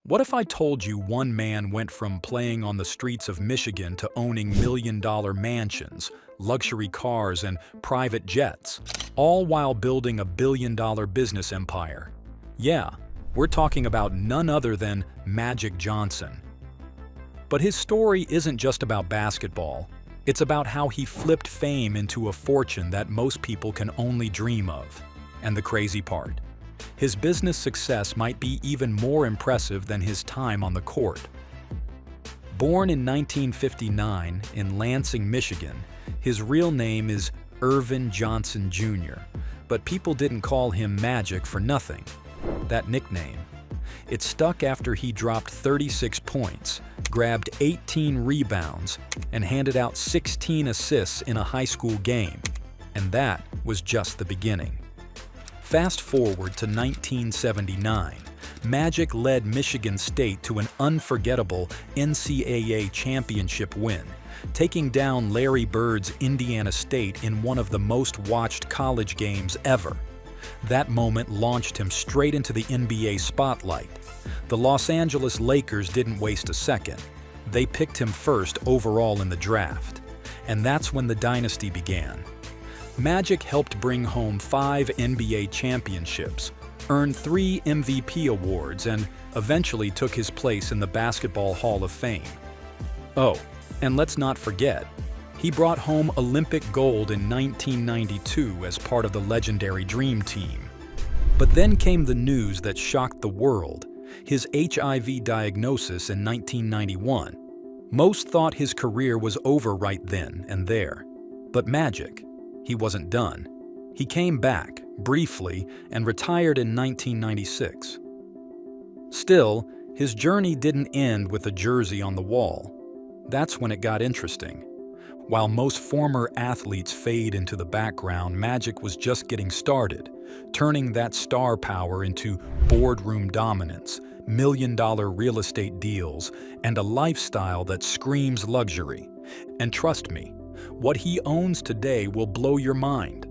What if I told you one man went from playing on the streets of Michigan to owning million-dollar mansions, luxury cars, and private jets, all while building a billion-dollar business empire? Yeah, we're talking about none other than Magic Johnson. But his story isn't just about basketball. It's about how he flipped fame into a fortune that most people can only dream of. And the crazy part, his business success might be even more impressive than his time on the court. Born in 1959 in Lansing, Michigan, his real name is Irvin Johnson Jr., but people didn't call him Magic for nothing. That nickname. It stuck after he dropped 36 points, grabbed 18 rebounds, and handed out 16 assists in a high school game. And that was just the beginning. Fast forward to 1979, Magic led Michigan State to an unforgettable NCAA championship win, taking down Larry Bird's Indiana State in one of the most watched college games ever. That moment launched him straight into the NBA spotlight. The Los Angeles Lakers didn't waste a second. They picked him first overall in the draft. And that's when the dynasty began. Magic helped bring home 5 NBA championships, earned 3 MVP awards, and eventually took his place in the Basketball Hall of Fame. Oh, and let's not forget, he brought home Olympic gold in 1992 as part of the legendary Dream Team. But then came the news that shocked the world, his HIV diagnosis in 1991. Most thought his career was over right then and there. But Magic, he wasn't done. He came back, briefly, and retired in 1996. Still, his journey didn't end with a jersey on the wall. That's when it got interesting. While most former athletes fade into the background, Magic was just getting started, turning that star power into boardroom dominance, million-dollar real estate deals, and a lifestyle that screams luxury. And trust me, what he owns today will blow your mind.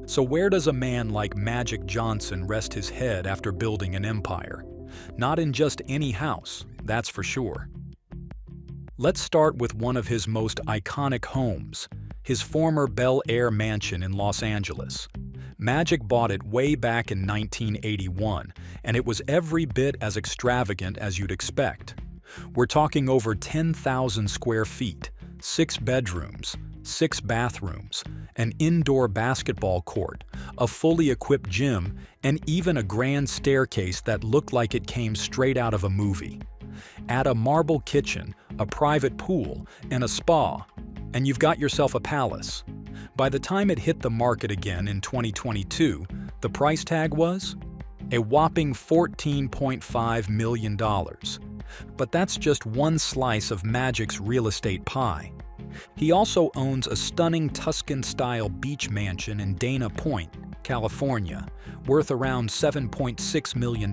So where does a man like Magic Johnson rest his head after building an empire? Not in just any house, that's for sure. Let's start with one of his most iconic homes, his former Bel Air mansion in Los Angeles. Magic bought it way back in 1981, and it was every bit as extravagant as you'd expect. We're talking over 10,000 square feet, 6 bedrooms, 6 bathrooms, an indoor basketball court, a fully equipped gym, and even a grand staircase that looked like it came straight out of a movie. Add a marble kitchen, a private pool, and a spa, and you've got yourself a palace. By the time it hit the market again in 2022, the price tag was a whopping $14.5 million. But that's just one slice of Magic's real estate pie. He also owns a stunning Tuscan-style beach mansion in Dana Point, California, worth around $7.6 million.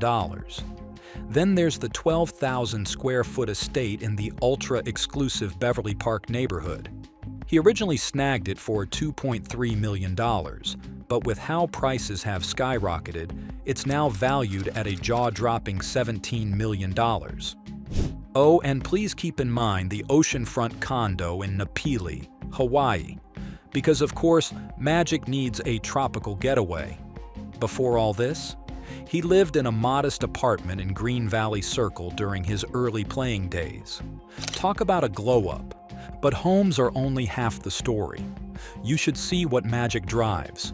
Then there's the 12,000 square foot estate in the ultra-exclusive Beverly Park neighborhood. He originally snagged it for $2.3 million, but with how prices have skyrocketed, it's now valued at a jaw-dropping $17 million. Oh, and please keep in mind the oceanfront condo in Napili, Hawaii, because of course, Magic needs a tropical getaway. Before all this, he lived in a modest apartment in Green Valley Circle during his early playing days. Talk about a glow-up. But homes are only half the story. You should see what Magic drives.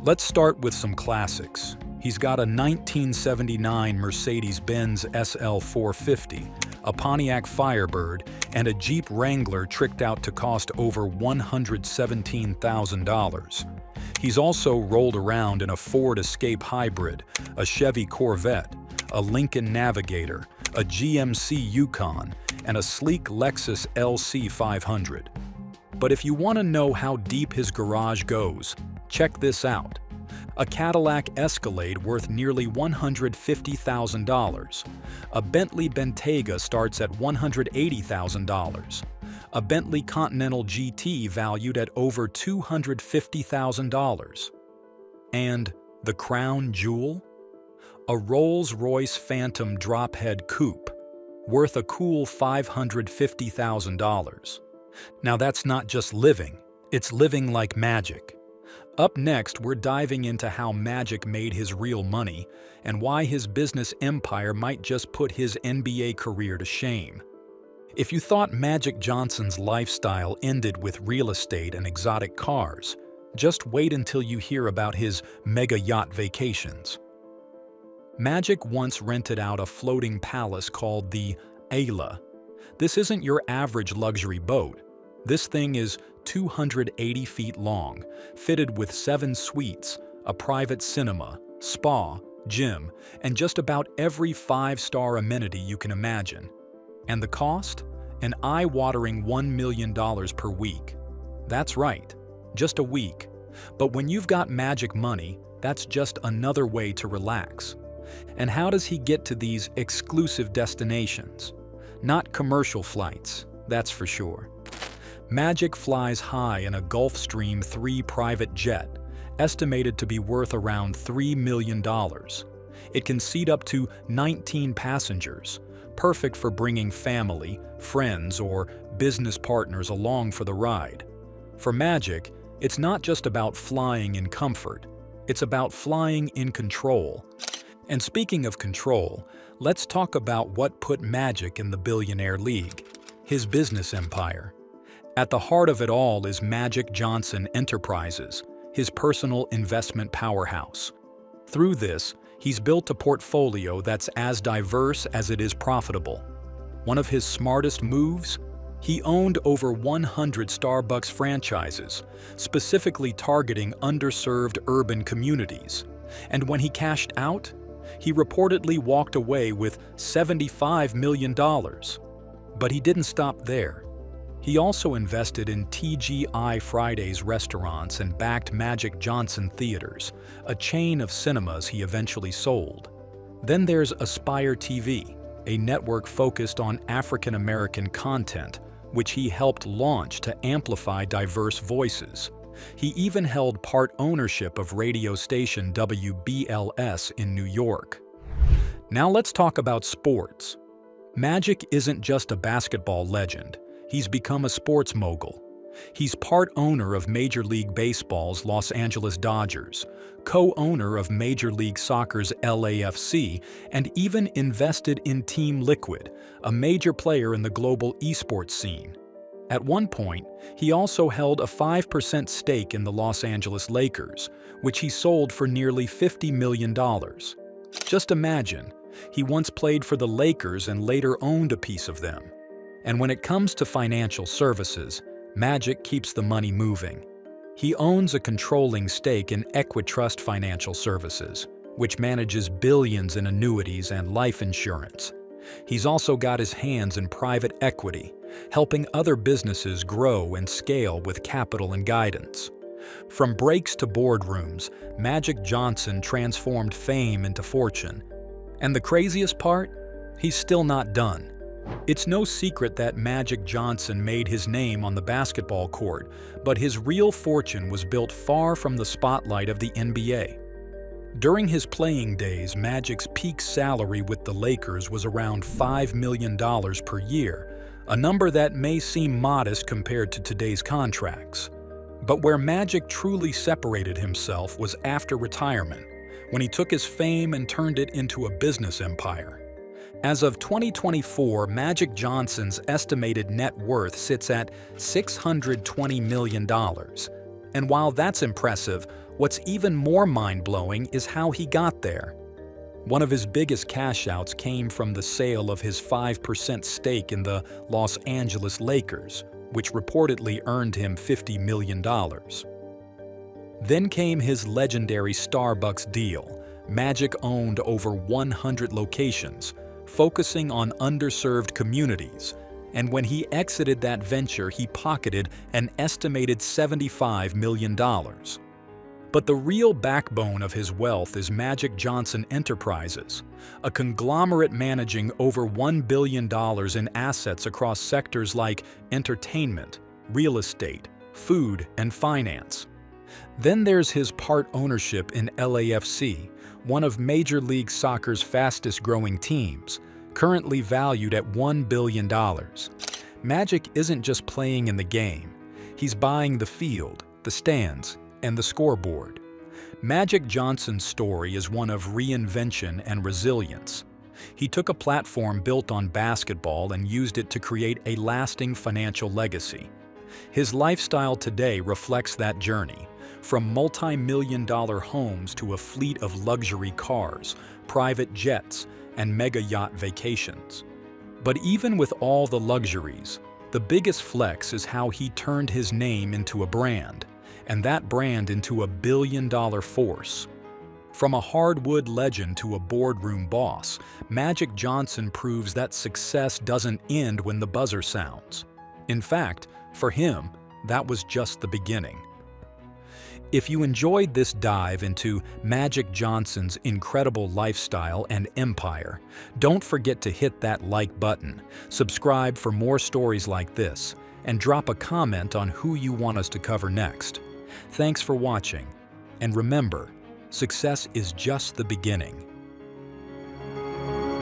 Let's start with some classics. He's got a 1979 Mercedes-Benz SL 450, a Pontiac Firebird, and a Jeep Wrangler tricked out to cost over $117,000. He's also rolled around in a Ford Escape Hybrid, a Chevy Corvette, a Lincoln Navigator, a GMC Yukon, and a sleek Lexus LC 500. But if you want to know how deep his garage goes, check this out. A Cadillac Escalade worth nearly $150,000. A Bentley Bentayga starts at $180,000. A Bentley Continental GT valued at over $250,000. And the crown jewel? A Rolls-Royce Phantom drop-head coupe, worth a cool $550,000. Now that's not just living, it's living like magic. Up next, we're diving into how Magic made his real money and why his business empire might just put his NBA career to shame. If you thought Magic Johnson's lifestyle ended with real estate and exotic cars, just wait until you hear about his mega yacht vacations. Magic once rented out a floating palace called the Ayla. This isn't your average luxury boat. This thing is 280 feet long, fitted with 7 suites, a private cinema, spa, gym, and just about every 5-star amenity you can imagine. And the cost? An eye-watering $1 million per week. That's right, just a week. But when you've got Magic money, that's just another way to relax. And how does he get to these exclusive destinations? Not commercial flights, that's for sure. Magic flies high in a Gulfstream 3 private jet, estimated to be worth around $3 million. It can seat up to 19 passengers, perfect for bringing family, friends, or business partners along for the ride. For Magic, it's not just about flying in comfort, it's about flying in control. And speaking of control, let's talk about what put Magic in the billionaire league, his business empire. At the heart of it all is Magic Johnson Enterprises, his personal investment powerhouse. Through this, he's built a portfolio that's as diverse as it is profitable. One of his smartest moves? He owned over 100 Starbucks franchises, specifically targeting underserved urban communities. And when he cashed out, he reportedly walked away with $75 million. But he didn't stop there. He also invested in TGI Fridays restaurants and backed Magic Johnson Theaters, a chain of cinemas he eventually sold. Then there's Aspire TV, a network focused on African American content, which he helped launch to amplify diverse voices. He even held part ownership of radio station WBLS in New York. Now let's talk about sports. Magic isn't just a basketball legend. He's become a sports mogul. He's part owner of Major League Baseball's Los Angeles Dodgers, co-owner of Major League Soccer's LAFC, and even invested in Team Liquid, a major player in the global esports scene. At one point, he also held a 5% stake in the Los Angeles Lakers, which he sold for nearly $50 million. Just imagine, he once played for the Lakers and later owned a piece of them. And when it comes to financial services, Magic keeps the money moving. He owns a controlling stake in Equitrust Financial Services, which manages billions in annuities and life insurance. He's also got his hands in private equity, helping other businesses grow and scale with capital and guidance. From breaks to boardrooms, Magic Johnson transformed fame into fortune. And the craziest part? He's still not done. It's no secret that Magic Johnson made his name on the basketball court, but his real fortune was built far from the spotlight of the NBA. During his playing days, Magic's peak salary with the Lakers was around $5 million per year, a number that may seem modest compared to today's contracts. But where Magic truly separated himself was after retirement, when he took his fame and turned it into a business empire. As of 2024, Magic Johnson's estimated net worth sits at $620 million. And while that's impressive, what's even more mind-blowing is how he got there. One of his biggest cash-outs came from the sale of his 5% stake in the Los Angeles Lakers, which reportedly earned him $50 million. Then came his legendary Starbucks deal. Magic owned over 100 locations, focusing on underserved communities, and when he exited that venture, he pocketed an estimated $75 million. But the real backbone of his wealth is Magic Johnson Enterprises, a conglomerate managing over $1 billion in assets across sectors like entertainment, real estate, food, and finance. Then there's his part ownership in LAFC, one of Major League Soccer's fastest-growing teams, currently valued at $1 billion. Magic isn't just playing in the game. He's buying the field, the stands, and the scoreboard. Magic Johnson's story is one of reinvention and resilience. He took a platform built on basketball and used it to create a lasting financial legacy. His lifestyle today reflects that journey, from multi-million-dollar homes to a fleet of luxury cars, private jets, and mega yacht vacations. But even with all the luxuries, the biggest flex is how he turned his name into a brand, and that brand into a billion-dollar force. From a hardwood legend to a boardroom boss, Magic Johnson proves that success doesn't end when the buzzer sounds. In fact, for him, that was just the beginning. If you enjoyed this dive into Magic Johnson's incredible lifestyle and empire, don't forget to hit that like button, subscribe for more stories like this, and drop a comment on who you want us to cover next. Thanks for watching, and remember, success is just the beginning.